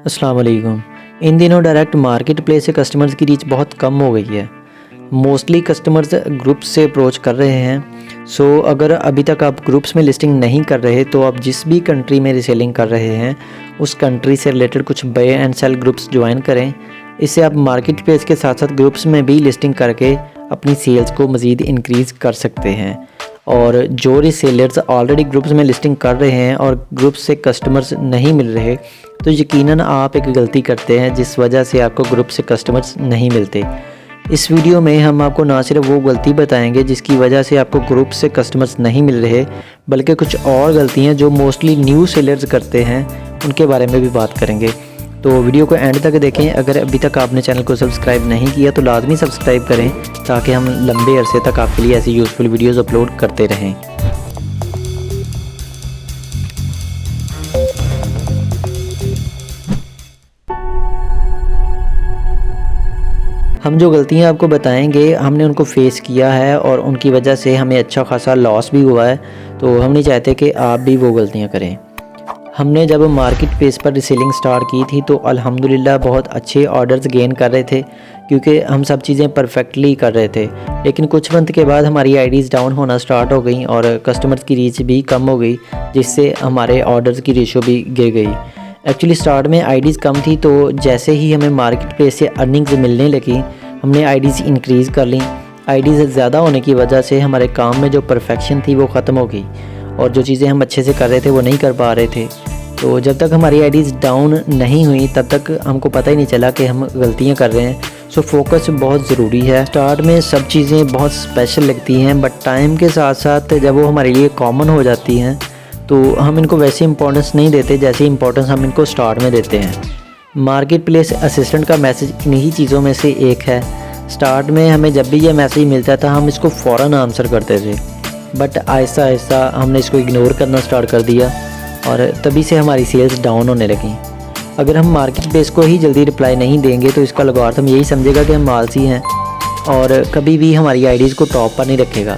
अस्सलाम वालेकुम। इन दिनों डायरेक्ट मार्केट प्लेस से कस्टमर्स की रीच बहुत कम हो गई है। मोस्टली कस्टमर्स ग्रुप्स से अप्रोच कर रहे हैं। सो अगर अभी तक आप ग्रुप्स में लिस्टिंग नहीं कर रहे तो आप जिस भी कंट्री में रीसेलिंग कर रहे हैं उस कंट्री से रिलेटेड कुछ buy and sell groups join करें। इससे आप मार्केट प्लेस के साथ साथ ग्रुप्स में भी लिस्टिंग करके अपनी सेल्स को मज़ीद इंक्रीज़ कर सकते हैं। और जो रीसेलर्स ऑलरेडी ग्रुप्स में लिस्टिंग कर रहे हैं और ग्रुप्स से कस्टमर्स नहीं मिल रहे तो यकीनन आप एक गलती करते हैं जिस वजह से आपको ग्रुप से कस्टमर्स नहीं मिलते। इस वीडियो में हम आपको ना सिर्फ वो गलती बताएंगे जिसकी वजह से आपको ग्रुप से कस्टमर्स नहीं मिल रहे बल्कि कुछ और गलतियां जो मोस्टली न्यू सेलर्स करते हैं उनके बारे में भी बात करेंगे। तो वीडियो को एंड तक देखें। अगर अभी तक आपने चैनल को सब्सक्राइब नहीं किया तो लाजमी सब्सक्राइब करें ताकि हम लंबे अरसे तक आपके लिए ऐसी यूज़फुल वीडियोज़ अपलोड करते रहें। हम जो गलतियां आपको बताएंगे हमने उनको फेस किया है और उनकी वजह से हमें अच्छा खासा लॉस भी हुआ है, तो हम नहीं चाहते कि आप भी वो गलतियां करें। हमने जब मार्केट प्लेस पर रीसेलिंग स्टार्ट की थी तो अल्हम्दुलिल्लाह बहुत अच्छे ऑर्डर्स गेन कर रहे थे क्योंकि हम सब चीज़ें परफेक्टली कर रहे थे। लेकिन कुछ मंथ के बाद हमारी आईडीज़ डाउन होना स्टार्ट हो गई और कस्टमर्स की रीच भी कम हो गई जिससे हमारे ऑर्डर्स की रेशो भी गिर गई। एक्चुअली स्टार्ट में आईडीज़ कम थी तो जैसे ही हमें मार्केट प्लेस से अर्निंग्स मिलने लगी हमने आईडीज़ इंक्रीज़ कर ली। आईडीज़ ज़्यादा होने की वजह से हमारे काम में जो परफेक्शन थी वो ख़त्म हो गई और जो चीज़ें हम अच्छे से कर रहे थे वो नहीं कर पा रहे थे। तो जब तक हमारी आईडीज़ डाउन नहीं हुई तब तक हमको पता ही नहीं चला कि हम गलतियां कर रहे हैं। सो फोकस बहुत ज़रूरी है। स्टार्ट में सब चीज़ें बहुत स्पेशल लगती हैं बट टाइम के साथ साथ जब वो हमारे लिए कॉमन हो जाती हैं तो हम इनको वैसे इंपॉर्टेंस नहीं देते जैसे इंपॉर्टेंस हम इनको स्टार्ट में देते हैं। मार्केट प्लेस असिस्टेंट का मैसेज इन्हीं चीज़ों में से एक है। स्टार्ट में हमें जब भी ये मैसेज मिलता था हम इसको फ़ौरन आंसर करते थे बट आहिस्ता आहिस्ता हमने इसको इग्नोर करना स्टार्ट कर दिया और तभी से हमारी सेल्स डाउन होने लगी। अगर हम मार्केट प्लेस को ही जल्दी रिप्लाई नहीं देंगे तो इसका लॉगरिथम यही समझेगा कि हम आलसी हैं और कभी भी हमारी आईडीज़ को टॉप पर नहीं रखेगा।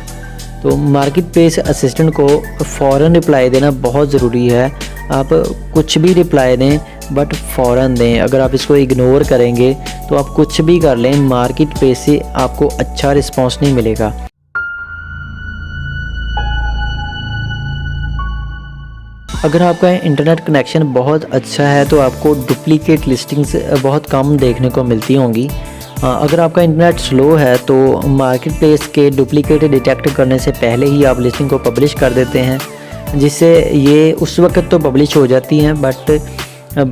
तो मार्केट प्लेस असिस्टेंट को फ़ौरन रिप्लाई देना बहुत ज़रूरी है। आप कुछ भी रिप्लाई दें बट फ़ौरन दें। अगर आप इसको इग्नोर करेंगे तो आप कुछ भी कर लें मार्केट प्लेस से आपको अच्छा रिस्पांस नहीं मिलेगा। अगर आपका इंटरनेट कनेक्शन बहुत अच्छा है तो आपको डुप्लीकेट लिस्टिंग्स बहुत कम देखने को मिलती होंगी। अगर आपका इंटरनेट स्लो है तो मार्केट प्लेस के डुप्लीकेट डिटेक्ट करने से पहले ही आप लिस्टिंग को पब्लिश कर देते हैं जिससे ये उस वक्त तो पब्लिश हो जाती हैं बट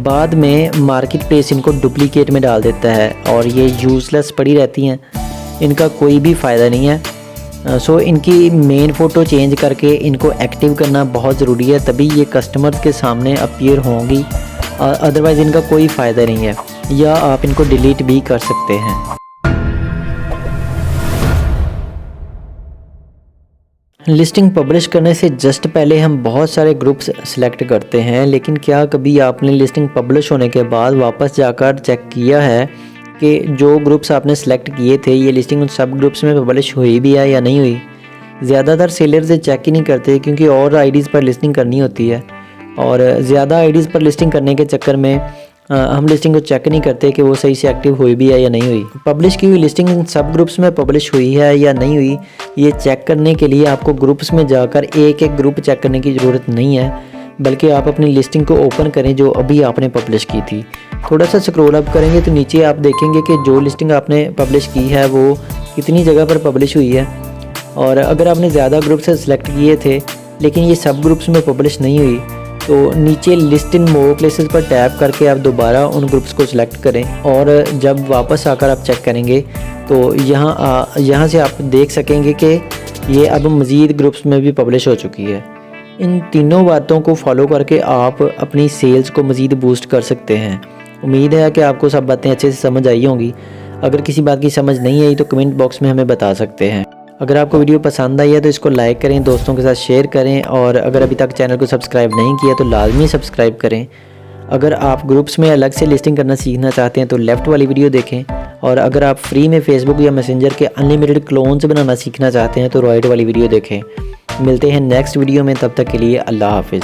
बाद में मार्केट प्लेस इनको डुप्लीकेट में डाल देता है और ये यूज़लेस पड़ी रहती हैं। इनका कोई भी फ़ायदा नहीं है। सो इनकी मेन फ़ोटो चेंज करके इनको एक्टिव करना बहुत ज़रूरी है तभी ये कस्टमर के सामने अपीयर होंगी, अदरवाइज़ इनका कोई फ़ायदा नहीं है या आप इनको डिलीट भी कर सकते हैं। लिस्टिंग पब्लिश करने से जस्ट पहले हम बहुत सारे ग्रुप्स सेलेक्ट करते हैं, लेकिन क्या कभी आपने लिस्टिंग पब्लिश होने के बाद वापस जाकर चेक किया है कि जो ग्रुप्स आपने सेलेक्ट किए थे ये लिस्टिंग उन सब ग्रुप्स में पब्लिश हुई भी है या नहीं हुई? ज़्यादातर सेलर्स चेक ही नहीं करते क्योंकि और आईडीज़ पर लिस्टिंग करनी होती है और ज़्यादा आईडीज़ पर लिस्टिंग करने के चक्कर में हम लिस्टिंग को चेक नहीं करते कि वो सही से एक्टिव हुई भी है या नहीं हुई। पब्लिश की हुई लिस्टिंग इन सब ग्रुप्स में पब्लिश हुई है या नहीं हुई ये चेक करने के लिए आपको ग्रुप्स में जाकर एक एक ग्रुप चेक करने की ज़रूरत नहीं है बल्कि आप अपनी लिस्टिंग को ओपन करें जो अभी आपने पब्लिश की थी। थोड़ा सा स्क्रॉल अप करेंगे तो नीचे आप देखेंगे कि जो लिस्टिंग आपने पब्लिश की है वो कितनी जगह पर पब्लिश हुई है। और अगर आपने ज़्यादा ग्रुप से सिलेक्ट किए थे लेकिन ये सब ग्रुप्स में पब्लिश नहीं हुई तो नीचे लिस्ट इन मोर प्लेसेस पर टैप करके आप दोबारा उन ग्रुप्स को सिलेक्ट करें और जब वापस आकर आप चेक करेंगे तो यहाँ से आप देख सकेंगे कि ये अब मज़ीद ग्रुप्स में भी पब्लिश हो चुकी है। इन तीनों बातों को फॉलो करके आप अपनी सेल्स को मज़ीद बूस्ट कर सकते हैं। उम्मीद है कि आपको सब बातें अच्छे से समझ आई होंगी। अगर किसी बात की समझ नहीं आई तो कमेंट बॉक्स में हमें बता सकते हैं। अगर आपको वीडियो पसंद आई है तो इसको लाइक करें, दोस्तों के साथ शेयर करें और अगर अभी तक चैनल को सब्सक्राइब नहीं किया तो लाजमी सब्सक्राइब करें। अगर आप ग्रुप्स में अलग से लिस्टिंग करना सीखना चाहते हैं तो लेफ़्ट वाली वीडियो देखें और अगर आप फ्री में फेसबुक या मैसेंजर के अनलिमिटेड क्लोन्स बनाना सीखना चाहते हैं तो राइट वाली वीडियो देखें। मिलते हैं नेक्स्ट वीडियो में, तब तक के लिए अल्लाह हाफिज़।